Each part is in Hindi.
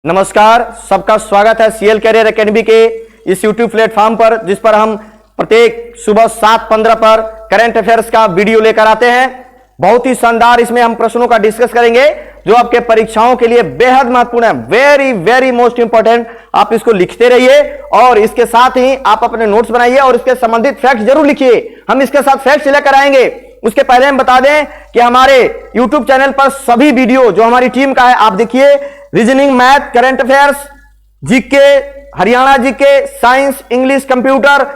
नमस्कार, सबका स्वागत है सीएल कैरियर एकेडमी के इस यूट्यूब प्लेटफॉर्म पर, जिस पर हम प्रत्येक सुबह 7:15 पर करंट अफेयर्स का वीडियो लेकर आते हैं। बहुत ही शानदार इसमें हम प्रश्नों का डिस्कस करेंगे जो आपके परीक्षाओं के लिए बेहद महत्वपूर्ण है। Very very most important. आप इसको लिखते रहिए और इसके साथ ही आप अपने नोट्स बनाइए और इसके संबंधित फैक्ट जरूर लिखिए। हम इसके साथ फैक्ट लेकर आएंगे। उसके पहले हम बता दें कि हमारे यूट्यूब चैनल पर सभी वीडियो जो हमारी टीम का है, आप देखिए। Reasoning, math, current affairs, GK, Haryana GK, science, English, computer,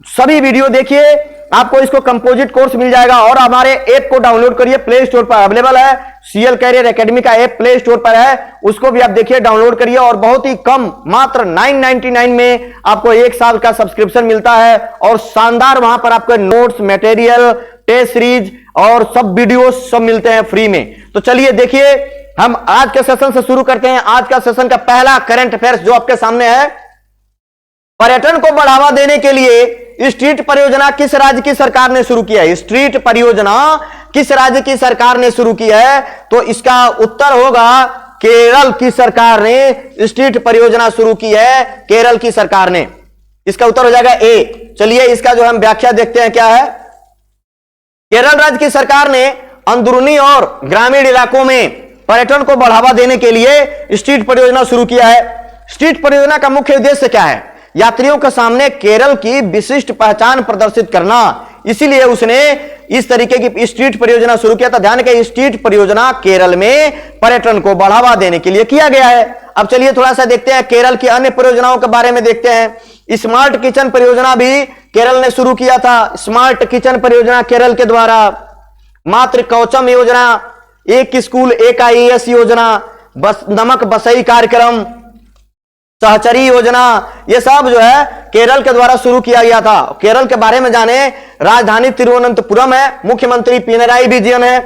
सभी वीडियो देखिए। आपको इसको कंपोजिट कोर्स मिल जाएगा और हमारे ऐप को डाउनलोड करिए। प्ले स्टोर पर अवेलेबल है। सीएल कैरियर एकेडमी का ऐप प्ले स्टोर पर है, उसको भी आप देखिए, डाउनलोड करिए। और बहुत ही कम, मात्र 999 में आपको 1 साल का सब्सक्रिप्शन मिलता है और शानदार वहां पर आपको नोट्स, मटेरियल, टेस्ट सीरीज और सब वीडियो सब मिलते हैं फ्री में। तो चलिए देखिए, हम आज के सेशन से शुरू करते हैं। आज का सेशन का पहला करंट अफेयर्स जो आपके सामने है, पर्यटन को बढ़ावा देने के लिए स्ट्रीट परियोजना किस राज्य की सरकार ने शुरू किया है? स्ट्रीट परियोजना किस राज्य की सरकार ने शुरू की है? तो इसका उत्तर होगा केरल की सरकार ने स्ट्रीट परियोजना शुरू की है। केरल की सरकार ने, इसका उत्तर हो जाएगा ए। चलिए इसका जो हम व्याख्या देखते हैं क्या है। केरल राज्य की सरकार ने अंदरूनी और ग्रामीण इलाकों में पर्यटन को बढ़ावा देने के लिए स्ट्रीट परियोजना शुरू किया है। स्ट्रीट परियोजना का मुख्य उद्देश्य क्या है? यात्रियों के सामने केरल की विशिष्ट पहचान प्रदर्शित करना। इसीलिए उसने इस तरीके की स्ट्रीट परियोजना शुरू किया था। ध्यान के स्ट्रीट परियोजना केरल में पर्यटन को बढ़ावा देने के लिए किया गया है। अब चलिए थोड़ा सा देखते हैं केरल की अन्य परियोजनाओं के बारे में देखते हैं। स्मार्ट किचन परियोजना भी केरल ने शुरू किया था। स्मार्ट किचन परियोजना केरल के द्वारा। मातृ कवचम योजना, एक स्कूल एक आईएएस योजना, बस नमक बसई कार्यक्रम, सहचरी योजना, ये सब जो है केरल के द्वारा शुरू किया गया था। केरल के बारे में जाने, राजधानी तिरुवनंतपुरम है, मुख्यमंत्री पिनराई विजयन है।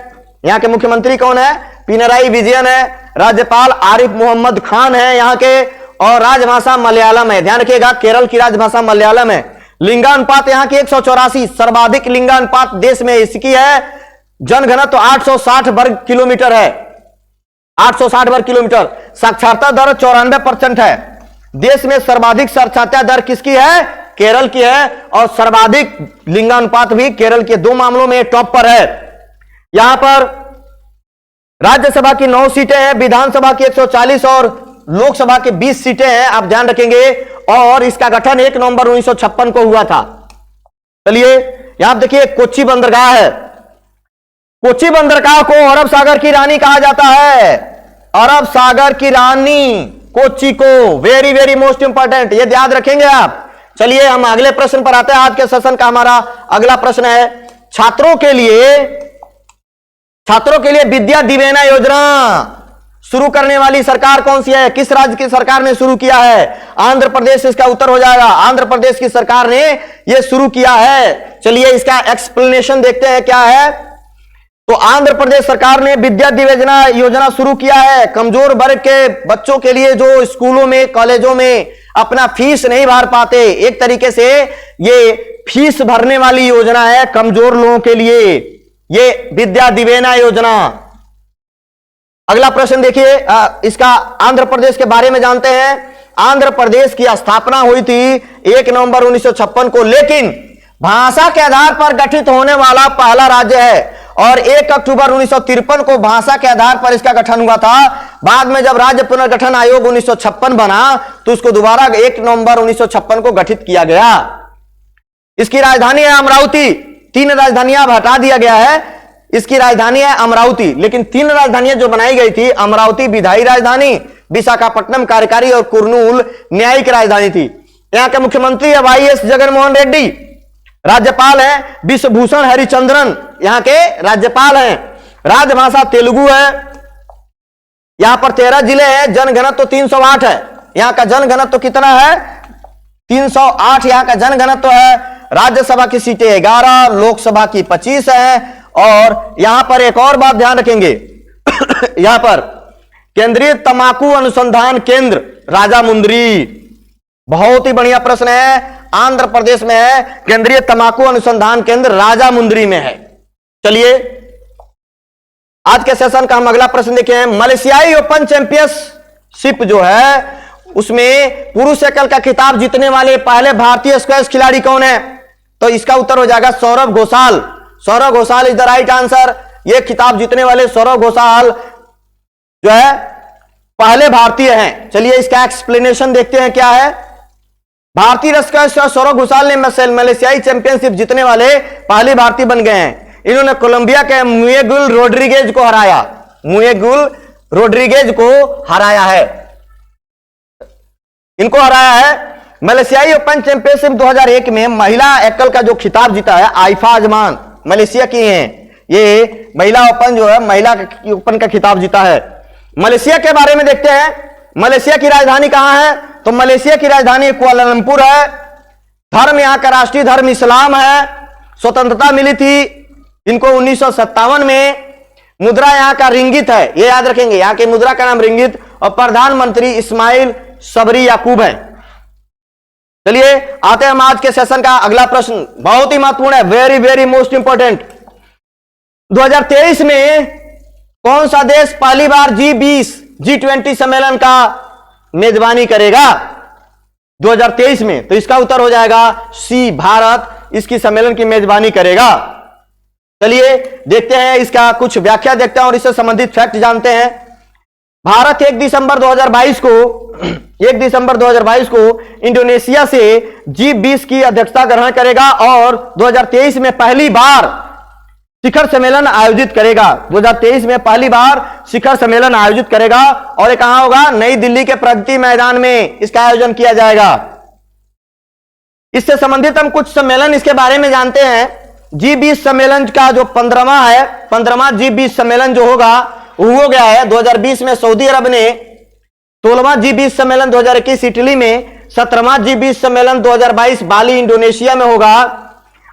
यहां के मुख्यमंत्री कौन है? पिनराई विजयन है। राज्यपाल आरिफ मोहम्मद खान है यहाँ के। और राजभाषा मलयालम है। ध्यान रखिएगा, केरल की राजभाषा मलयालम है। लिंगानुपात यहाँ की 184, सर्वाधिक लिंगानुपात देश में इसकी है। जनघनत्व 860 वर्ग किलोमीटर है। 860 वर्ग किलोमीटर। साक्षरता दर 94% है। देश में सर्वाधिक साक्षरता दर किसकी है? केरल की है। और सर्वाधिक लिंगानुपात भी केरल के 2 मामलों में टॉप पर है। यहां पर राज्यसभा की 9 सीटें हैं, विधानसभा की 140 और लोकसभा की 20 सीटें हैं। आप ध्यान रखेंगे। और इसका गठन 1 नवंबर 1956 को हुआ था। चलिए यहां देखिए, कोच्चि बंदरगाह है। कोच्चि बंदरगाह को अरब सागर की रानी कहा जाता है। अरब सागर की रानी कोच्चि को। वेरी वेरी मोस्ट इंपॉर्टेंट, ये याद रखेंगे आप। चलिए हम अगले प्रश्न पर आते हैं। आज के सेशन का हमारा अगला प्रश्न है, छात्रों के लिए विद्या दिवेना योजना शुरू करने वाली सरकार कौन सी है? किस राज्य की सरकार ने शुरू किया है? आंध्र प्रदेश इसका उत्तर हो जाएगा। आंध्र प्रदेश की सरकार ने यह शुरू किया है। चलिए इसका एक्सप्लेनेशन देखते हैं क्या है। तो आंध्र प्रदेश सरकार ने विद्या दिवेना योजना शुरू किया है। कमजोर वर्ग के बच्चों के लिए जो स्कूलों में, कॉलेजों में अपना फीस नहीं भर पाते, एक तरीके से ये फीस भरने वाली योजना है कमजोर लोगों के लिए, ये विद्या दिवेना योजना। अगला प्रश्न देखिए, इसका आंध्र प्रदेश के बारे में जानते हैं। आंध्र प्रदेश की स्थापना हुई थी 1 नवंबर 1956 को, लेकिन भाषा के आधार पर गठित होने वाला पहला राज्य है। और 1 अक्टूबर 1953 को भाषा के आधार पर इसका गठन हुआ था। बाद में जब राज्य पुनर्गठन आयोग 1956 बना तो उसको दोबारा 1 नवंबर 1956 को गठित किया गया। इसकी राजधानी है अमरावती। 3 राजधानियां अब हटा दिया गया है। इसकी राजधानी है अमरावती, लेकिन 3 राजधानियां जो बनाई गई थी, अमरावती विधायी राजधानी, विशाखापट्टनम कार्यकारी और कुर्नूल न्यायिक राजधानी थी। यहां के मुख्यमंत्री है वाईएस जगनमोहन रेड्डी। राज्यपाल है विश्वभूषण हरिचंद्रन, यहां के राज्यपाल हैं। राजभाषा तेलुगु है। यहां पर 13 जिले हैं। जनघनत्व 308 है। यहां का जनघनत्व कितना है? 308 यहां का जनघनत्व है। राज्यसभा की सीटें 11, लोकसभा की 25 है। और यहां पर एक और बात ध्यान रखेंगे यहां पर केंद्रीय तंबाकू अनुसंधान केंद्र राजामुंद्री, बहुत ही बढ़िया प्रश्न है। आंध्र प्रदेश में है केंद्रीय तंबाकू अनुसंधान केंद्र, राजामुंद्री में है। चलिए आज के सेशन का हम अगला प्रश्न देखें। मलेशियाई ओपन चैंपियंस चैंपियनशिप जो है उसमें पुरुष एकल का खिताब जीतने वाले पहले भारतीय स्क्वैश खिलाड़ी कौन है? तो इसका उत्तर हो जाएगा Saurabh Ghoshal. Saurabh Ghoshal is the right answer. यह खिताब जीतने वाले सौरभ घोषाल जो है पहले भारतीय हैं। चलिए इसका एक्सप्लेनेशन देखते हैं क्या है। भारतीय स्क्वैश सौरभ घोषाल ने मलेशियाई चैंपियनशिप जीतने वाले पहले भारतीय बन गए हैं। इन्होंने कोलंबिया के मुएगुल रोड्रिगेज को हराया। मुएगुल रोड्रिगेज को हराया है, इनको हराया है। मलेशियाई ओपन चैंपियनशिप 2001 में महिला एकल का जो खिताब जीता है आइफा अजमान, मलेशिया की हैं। ये महिला ओपन जो है महिला ओपन का खिताब जीता है। मलेशिया के बारे में देखते हैं। मलेशिया की राजधानी कहां है? तो मलेशिया की राजधानी कुआलालंपुर है। धर्म यहां का राष्ट्रीय धर्म इस्लाम है। स्वतंत्रता मिली थी इनको 1957 में। मुद्रा यहां का रिंगित है, ये याद रखेंगे, यहां की मुद्रा का नाम रिंगित। और प्रधानमंत्री इस्माइल सबरी याकूब है। चलिए आते हैं हम आज के सेशन का अगला प्रश्न, बहुत ही महत्वपूर्ण है, वेरी वेरी मोस्ट इंपॉर्टेंट। 2023 में कौन सा देश पहली बार G20 G20 सम्मेलन का मेजबानी करेगा 2023 में? तो इसका उत्तर हो जाएगा सी, भारत इसकी सम्मेलन की मेजबानी करेगा। चलिए देखते हैं इसका कुछ व्याख्या देखते हैं और इससे संबंधित फैक्ट जानते हैं। भारत 1 दिसंबर 2022 को इंडोनेशिया से G20 की अध्यक्षता ग्रहण करेगा और 2023 में पहली बार शिखर सम्मेलन आयोजित करेगा। 2023 में पहली बार शिखर सम्मेलन आयोजित करेगा और ये कहां होगा? नई दिल्ली के प्रगति मैदान में इसका आयोजन किया जाएगा। इससे संबंधित हम कुछ सम्मेलन इसके बारे में जानते हैं। G20 सम्मेलन का जो 15वां G20 सम्मेलन जो होगा हो गया है 2020 में सऊदी अरब ने, 16वां G20 सम्मेलन 2021 इटली में, 17वां G20 सम्मेलन 2022 बाली इंडोनेशिया में होगा,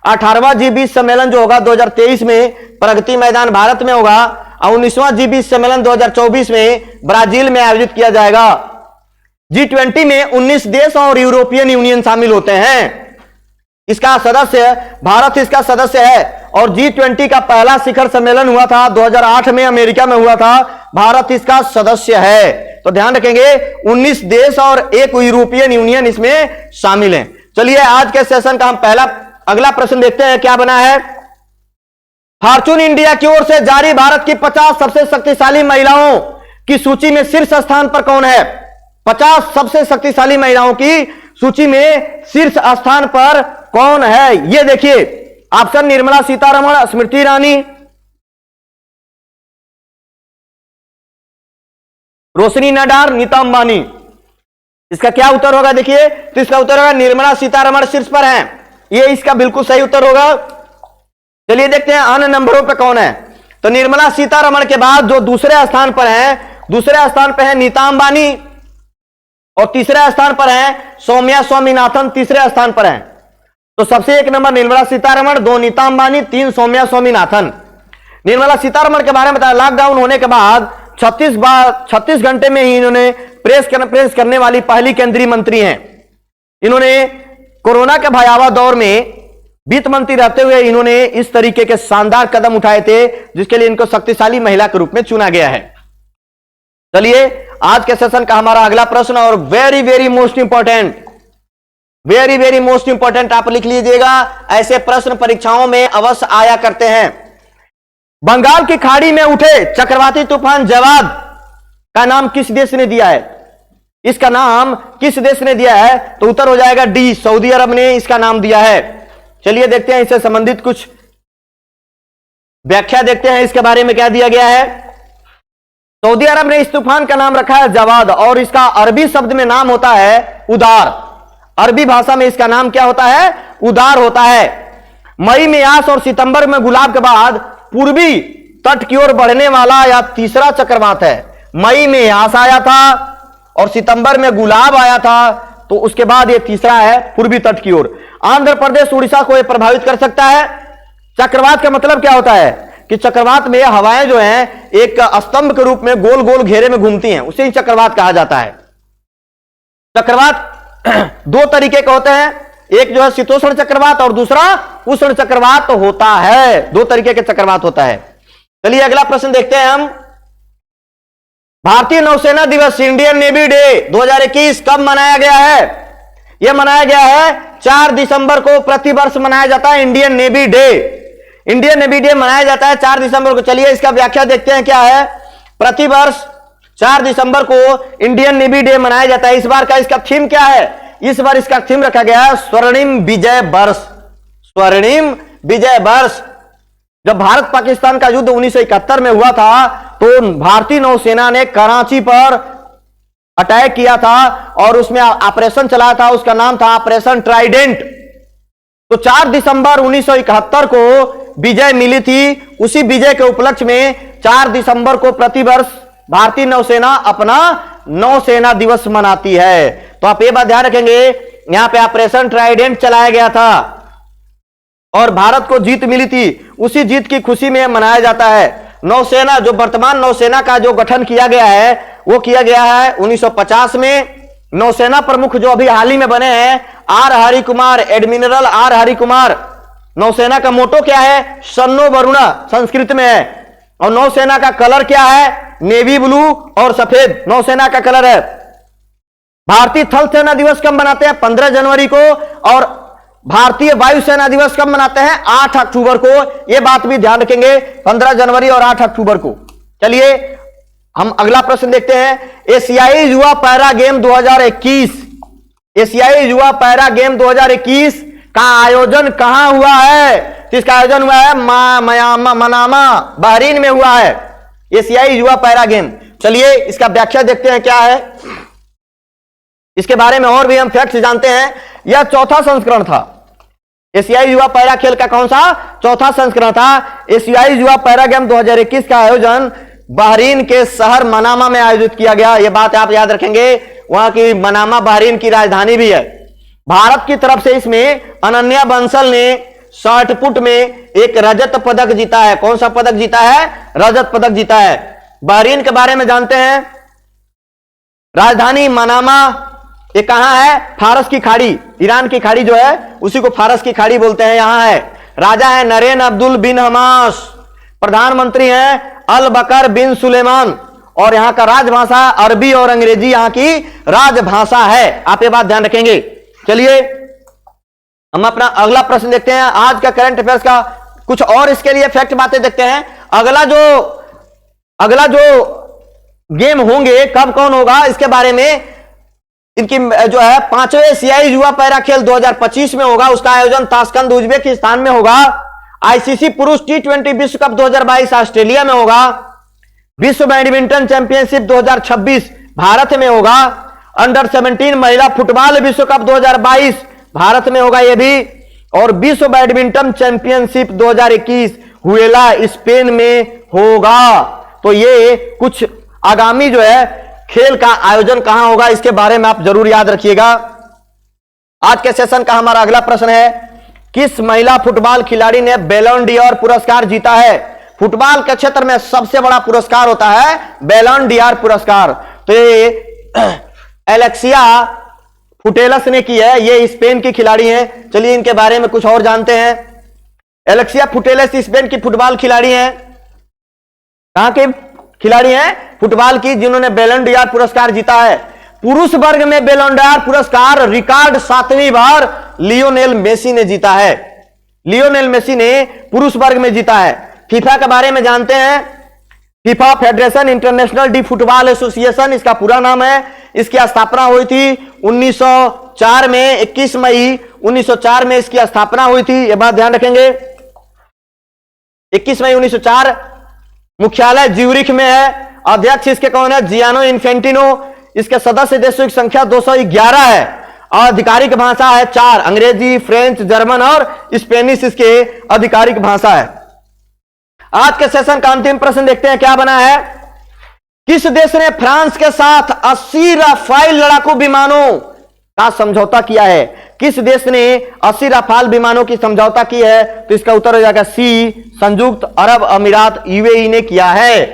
18वां G20 सम्मेलन जो होगा 2023 में प्रगति मैदान भारत में होगा और 19वां G20 सम्मेलन 2024 में ब्राजील में आयोजित किया जाएगा। G20 में 19 देश और यूरोपियन यूनियन शामिल होते हैं। इसका सदस्य भारत इसका सदस्य है और G20 का पहला शिखर सम्मेलन हुआ था 2008 में अमेरिका में हुआ था। भारत इसका सदस्य है। तो ध्यान रखेंगे 19 देश और एक यूरोपियन यूनियन इसमें शामिल हैं। चलिए आज के सेशन का हम अगला प्रश्न देखते हैं क्या बना है। फॉर्चून इंडिया की ओर से जारी भारत की 50 सबसे शक्तिशाली महिलाओं की सूची में शीर्ष स्थान पर कौन है? 50 सबसे शक्तिशाली महिलाओं की सूची में शीर्ष स्थान पर कौन है? यह देखिए ऑप्शन निर्मला सीतारमण, स्मृति ईरानी, रोशनी नडार, नीता अंबानी। इसका क्या उत्तर होगा? देखिए तो इसका उत्तर होगा निर्मला सीतारमण शीर्ष पर हैं। ये इसका बिल्कुल सही उत्तर होगा। चलिए देखते हैं अन्य नंबरों पे कौन है। तो निर्मला सीतारमण के बाद जो दूसरे स्थान पर है, दूसरे स्थान पर है नीता अंबानी और तीसरे स्थान पर है सौम्या स्वामीनाथन, तीसरे स्थान पर है। तो सबसे एक नंबर निर्मला सीतारमण, 2 नीता अंबानी, 3 सौम्या स्वामीनाथन। निर्मला सीतारमण के बारे में बताया लॉकडाउन होने के बाद 36 घंटे में ही इन्होंने प्रेस करने वाली पहली केंद्रीय मंत्री हैं। इन्होंने कोरोना के भयावह दौर में वित्त मंत्री रहते हुए इन्होंने इस तरीके के शानदार कदम उठाए थे जिसके लिए इनको शक्तिशाली महिला के रूप में चुना गया है। चलिए आज के सेशन का हमारा अगला प्रश्न और very very most important, very very most important आप लिख लीजिएगा, ऐसे प्रश्न परीक्षाओं में अवश्य आया करते हैं। बंगाल की खाड़ी में उठे चक्रवाती तूफान जवाद का नाम किस देश ने दिया है? इसका नाम किस देश ने दिया है? तो उत्तर हो जाएगा डी, सऊदी अरब ने इसका नाम दिया है। चलिए देखते हैं इससे संबंधित कुछ व्याख्या देखते हैं इसके बारे में क्या दिया गया है। सऊदी अरब ने इस तूफान का नाम रखा है जवाद और इसका अरबी शब्द में नाम होता है उदार। अरबी भाषा में इसका नाम क्या होता है? उदार होता है। मई में यास और सितंबर में गुलाब के बाद पूर्वी तट की ओर बढ़ने वाला यह तीसरा चक्रवात है। मई में यास आया था और सितंबर में गुलाब आया था, तो उसके बाद यह तीसरा है पूर्वी तट की ओर। आंध्र प्रदेश उड़ीसा को यह प्रभावित कर सकता है। चक्रवात का मतलब क्या होता है कि चक्रवात में हवाएं जो हैं एक स्तंभ के रूप में गोल गोल घेरे में घूमती हैं, उसे ही चक्रवात कहा जाता है। चक्रवात 2 तरीके के होते हैं, एक जो है शीतोष्ण चक्रवात और दूसरा उष्ण चक्रवात होता है। 2 तरीके के चक्रवात होता है। चलिए अगला प्रश्न देखते हैं हम। भारतीय नौसेना दिवस इंडियन नेवी डे 2021 कब मनाया गया है? यह मनाया गया है 4 दिसंबर को, प्रतिवर्ष मनाया जाता है Indian navy day. Indian navy day मनाया जाता है 4 दिसंबर को। चलिए इसका व्याख्या देखते हैं क्या है। प्रतिवर्ष 4 दिसंबर को इंडियन नेवी डे मनाया जाता है। इस बार का इसका थीम क्या है? इस बार इसका थीम रखा गया है स्वर्णिम विजय वर्ष। स्वर्णिम विजय वर्ष। जब भारत पाकिस्तान का युद्ध 1971 में हुआ था तो भारतीय नौसेना ने कराची पर अटैक किया था और उसमें ऑपरेशन चलाया था, उसका नाम था ऑपरेशन ट्राइडेंट। तो 4 दिसंबर 1971 को विजय मिली थी। उसी विजय के उपलक्ष्य में 4 दिसंबर को प्रतिवर्ष भारतीय नौसेना अपना नौसेना दिवस मनाती है। तो आप ये बात ध्यान रखेंगे, यहां पे ऑपरेशन ट्राइडेंट चलाया गया था और भारत को जीत मिली थी। उसी जीत की खुशी में मनाया जाता है। नौसेना, जो वर्तमान नौसेना का जो गठन किया गया है वो किया गया है 1950 में। नौसेना प्रमुख जो अभी हाल ही में बने हैं R Hari Kumar, admiral R Hari Kumar. नौसेना का मोटो क्या है? सन्नो वरुणा संस्कृत में है। और नौसेना का कलर क्या है? नेवी ब्लू और सफेद नौसेना का कलर है। भारतीय थल सेना दिवस कब मनाते हैं? 15 जनवरी को। और भारतीय वायुसेना दिवस कब मनाते हैं? 8 अक्टूबर को। यह बात भी ध्यान रखेंगे, 15 जनवरी और 8 अक्टूबर को। चलिए हम अगला प्रश्न देखते हैं। एशियाई युवा पैरा गेम 2021, एशियाई युवा पैरा गेम 2021 का आयोजन कहां हुआ है? तो इसका आयोजन हुआ है मनामा, बहरीन में हुआ है एशियाई युवा पैरा गेम। चलिए इसका व्याख्या देखते हैं क्या है। इसके बारे में और भी हम फैक्ट्स जानते हैं। यह चौथा संस्करण था। एशियाई युवा पैरा खेल का कौन सा? चौथा संस्करण था। एशियाई युवा पैरा गेम 2021 का आयोजन बहरीन के शहर मनामा में आयोजित किया गया। यह बात आप याद रखेंगे, वहां की मनामा बहरीन की राजधानी भी है। भारत की तरफ से इसमें अनन्या बंसल ने शॉर्ट पुट में एक रजत पदक जीता है। कौन सा पदक जीता है? रजत पदक जीता है। बहरीन के बारे में जानते हैं। राजधानी मनामा, ये कहां है? फारस की खाड़ी, ईरान की खाड़ी जो है उसी को फारस की खाड़ी बोलते हैं, यहां है। राजा है नरेन अब्दुल बिन हमास। प्रधानमंत्री हैं अल बकर बिन सुलेमान। और यहां का राजभाषा अरबी और अंग्रेजी यहां की राजभाषा है। आप ये बात ध्यान रखेंगे। चलिए हम अपना अगला प्रश्न देखते हैं। आज का करंट अफेयर्स का कुछ और इसके लिए फैक्ट बातें देखते हैं। अगला जो गेम होंगे कब कौन होगा इसके बारे में, इनकी जो है 5वें एशियाई युवा पैरा खेल 2025 में होगा। उसका आयोजन ताशकंद उज्बेकिस्तान में होगा। आईसीसी पुरुष T20 विश्व कप 2022 ऑस्ट्रेलिया में होगा। विश्व बैडमिंटन चैंपियनशिप 2026 भारत में होगा। अंडर 17 महिला फुटबॉल विश्व कप 2022 भारत में होगा ये भी। और विश्व बैडमिंटन चैंपियनशिप 2021 हुएला स्पेन में होगा। तो ये कुछ आगामी जो है खेल का आयोजन कहां होगा इसके बारे में आप जरूर याद रखिएगा। आज के सेशन का हमारा अगला प्रश्न है, किस महिला फुटबॉल खिलाड़ी ने बैलन डी'ओर पुरस्कार जीता है? फुटबॉल के क्षेत्र में सबसे बड़ा पुरस्कार होता है बैलन डी'ओर पुरस्कार। तो ये एलेक्सिया फुटेलस ने की है। ये स्पेन की खिलाड़ी हैं। चलिए इनके बारे में कुछ और जानते हैं। एलेक्सिया फुटेलस स्पेन की फुटबॉल खिलाड़ी हैं। कहां के खिलाड़ी हैं? फुटबॉल की, जिन्होंने बैलन डी'ओर पुरस्कार जीता है। पुरुष वर्ग में बैलन डी'ओर पुरस्कार रिकॉर्ड 7वीं बार लियोनेल मेसी ने जीता है। लियोनेल मेसी ने पुरुष वर्ग में जीता है। फीफा के बारे में जानते हैं। FIFA federation international D football association इसका पूरा नाम है। इसकी स्थापना हुई थी 1904 में, 21 मई 1904 में इसकी स्थापना हुई थी। यह बात ध्यान रखेंगे। 21 मई 1904। मुख्यालय ज्यूरिख में है। अध्यक्ष इसके कौन है? जियानो इन्फेंटिनो। इसके सदस्य देशों की संख्या 211 है। आधिकारिक भाषा है 4, अंग्रेजी, फ्रेंच, जर्मन और स्पेनिश इसके आधिकारिक भाषा है। आज के सेशन का अंतिम प्रश्न देखते हैं क्या बना है। किस देश ने फ्रांस के साथ 80 राफेल लड़ाकू विमानों का समझौता किया है? किस देश ने 80 राफेल विमानों की समझौता की है? तो इसका उत्तर हो जाएगा सी, संयुक्त अरब अमीरात यूएई ने किया है।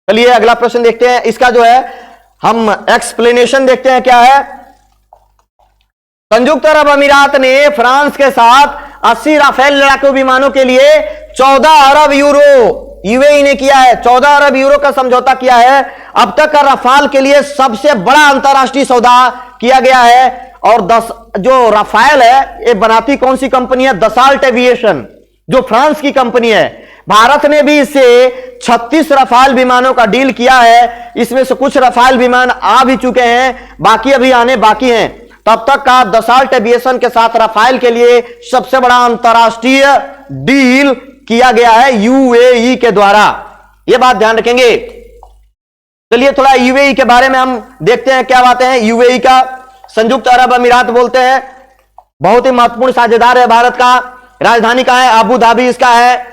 चलिए अगला प्रश्न देखते हैं। इसका जो है हम एक्सप्लेनेशन देखते हैं क्या है। संयुक्त अरब अमीरात ने फ्रांस के साथ 80 राफेल लड़ाकू विमानों के लिए 14 अरब यूरो यूएई ने किया है। 14 अरब यूरो का समझौता किया है। अब तक का रफाल के लिए सबसे बड़ा अंतरराष्ट्रीय सौदा किया गया है। और जो राफेल है ये बनाती कौन सी कंपनी है? दसाल्ट एविएशन, जो फ्रांस की कंपनी है। भारत ने भी इससे 36 रफाल विमानों का डील किया है। इसमें से कुछ रफाल विमान आ भी चुके हैं, बाकी अभी आने बाकी हैं। तब तक का दसाल्ट एविएशन के साथ रफाल के लिए सबसे बड़ा अंतरराष्ट्रीय डील किया गया है यूएई के द्वारा। यह बात ध्यान रखेंगे। चलिए थोड़ा यूएई के बारे में हम देखते हैं क्या बातें हैं। यूएई का संयुक्त अरब अमीरात बोलते हैं, बहुत ही महत्वपूर्ण साझेदार है भारत का। राजधानी कहां है? अबू धाबी इसका है।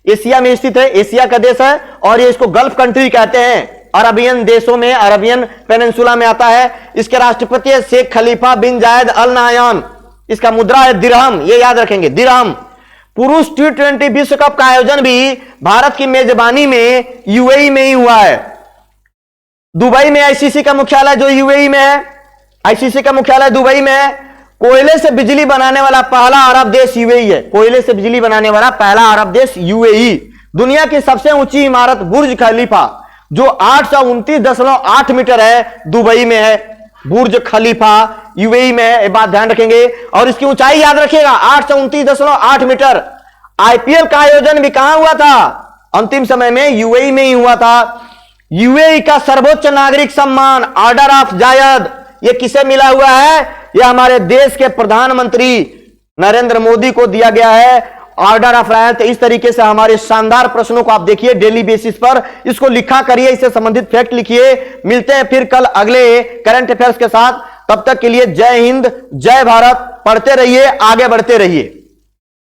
एशिया में स्थित है, एशिया का देश है और ये इसको गल्फ कंट्री कहते हैं। अरबियन देशों में, अरबियन पेनिनसुला में आता है। इसके राष्ट्रपति है शेख खलीफा बिन जायद अल नाहयान। इसका मुद्रा है दिरहम, ये याद रखेंगे, दिरहम। पुरुष T20 विश्व कप का आयोजन भी भारत की मेजबानी में यूएई में ही हुआ है। दुबई में आईसीसी का मुख्यालय जो यूएई में है, आईसीसी का मुख्यालय दुबई में है। कोयले से बिजली बनाने वाला पहला अरब देश यूएई है। कोयले से बिजली बनाने वाला पहला अरब देश यूएई। दुनिया की सबसे ऊंची इमारत बुर्ज खलीफा जो 829.8 मीटर है, दुबई में है। बुर्ज खलीफा यूएई में है, ये बात ध्यान रखेंगे। और इसकी ऊंचाई याद रखिएगा 829.8 मीटर। आईपीएल का आयोजन भी कहां हुआ था? अंतिम समय में यूएई में ही हुआ था। यूएई का सर्वोच्च नागरिक सम्मान ऑर्डर ऑफ जायद, यह किसे मिला हुआ है? यह हमारे देश के प्रधानमंत्री नरेंद्र मोदी को दिया गया है ऑर्डर ऑफ जायद। इस तरीके से हमारे शानदार प्रश्नों को आप देखिए डेली बेसिस पर, इसको लिखा करिए, इससे संबंधित फैक्ट लिखिए। मिलते हैं फिर कल अगले करंट अफेयर्स के साथ। तब तक के लिए जय हिंद, जय भारत। पढ़ते रहिए, आगे बढ़ते रहिए।